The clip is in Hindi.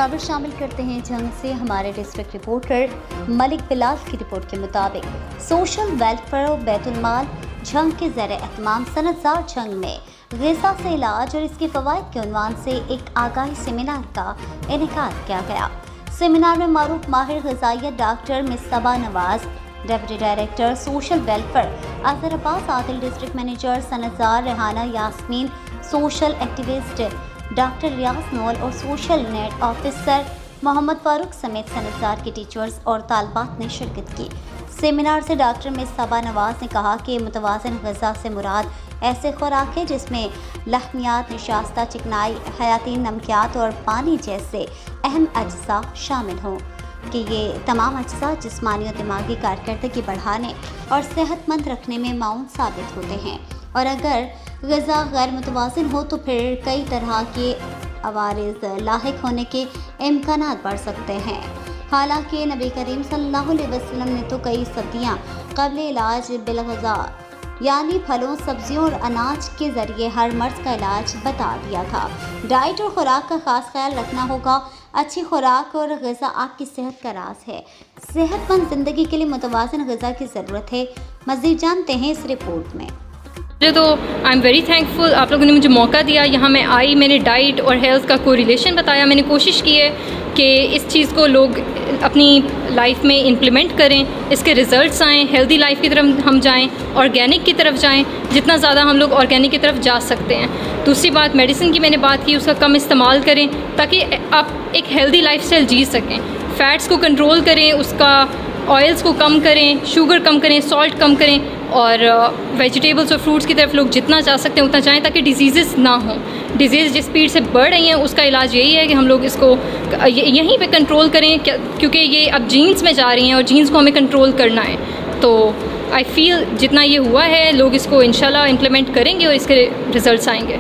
खबर शामिल करते हैं जंग से। हमारे डिस्ट्रिक्ट रिपोर्टर मलिक बिलाल की रिपोर्ट के मुताबिक सोशल वेलफेयर बैतुल माल जंग के ज़ेर एहतमाम सनतजार जंग में ग़िज़ा से इलाज और इसके फ़वाइद के उन्वान से एक आगाही सेमिनार का इनेकाद किया गया। सेमिनार में मारूफ माहिर ग़िज़ाइयत doctor Misbah Nawaz, deputy director social welfare Azhar Abbas Adil, district manager सनतजार Rehana Yasmin, social activist doctor Riaz Naul और social net officer Mohammad Farooq समेत सनतजार के टीचर्स और तालबात ने शिरकत की। सेमिनार से डॉक्टर मिसबा नवाज ने कहा कि मुतवाज़िन ग़िज़ा से मुराद ऐसे खुराक है जिसमें लहमियात, निशास्ता, चिकनाई, हयाती नमकियात और पानी जैसे अहम अज्जा शामिल हों कि ये तमाम अज्जा जिस्मानी और दिमागी कारकर्दगी बढ़ाने और सेहतमंद रखने में माउन साबित होते हैं, और अगर ग़िज़ा गैर मुतवाज़िन हो तो फिर कई तरह के अवारिज़ लाहिक होने के इम्कानात बढ़ सकते हैं। हालांकि नबी करीम सल्लल्लाहु अलैहि वसल्लम ने तो कई सदियाँ क़ब्ल इलाज बिलग़िज़ा यानी फलों, सब्जियों और अनाज के ज़रिए हर मर्ज़ का इलाज बता दिया था। डाइट और ख़ुराक का ख़ास ख्याल रखना होगा। अच्छी ख़ुराक और ग़िज़ा आपकी सेहत का राज है। सेहतमंद ज़िंदगी के लिए मुतवाज़िन ग़िज़ा की ज़रूरत है। मज़ीद जानते हैं इस रिपोर्ट में। तो आई एम वेरी थैंकफुल, आप लोगों ने मुझे मौका दिया, यहाँ मैं आई, मैंने डाइट और हेल्थ का कोई रिलेशन बताया। मैंने कोशिश की है कि इस चीज़ को लोग अपनी लाइफ में इम्प्लीमेंट करें, इसके रिज़ल्ट्स आएँ, हेल्दी लाइफ की तरफ हम जाएं, ऑर्गेनिक की तरफ जाएं, जितना ज़्यादा हम लोग ऑर्गेनिक की तरफ जा सकते हैं। दूसरी बात, मेडिसिन की मैंने बात की, उसका कम इस्तेमाल करें ताकि आप एक हेल्दी लाइफस्टाइल जी सकें। फ़ैट्स को कंट्रोल करें, उसका ऑयल्स को कम करें, शुगर कम करें, सॉल्ट कम करें, और वेजिटेबल्स और फ्रूट्स की तरफ लोग जितना जा सकते हैं उतना जाएं ताकि डिजीज़ ना हों। डिजीज़ जिस स्पीड से बढ़ रही हैं उसका इलाज यही है कि हम लोग इसको यहीं पे कंट्रोल करें, क्योंकि ये अब जीन्स में जा रही हैं और जीन्स को हमें कंट्रोल करना है। तो आई फील जितना ये हुआ है लोग इसको इंशाल्लाह इम्प्लीमेंट करेंगे और इसके रिज़ल्ट्स आएंगे।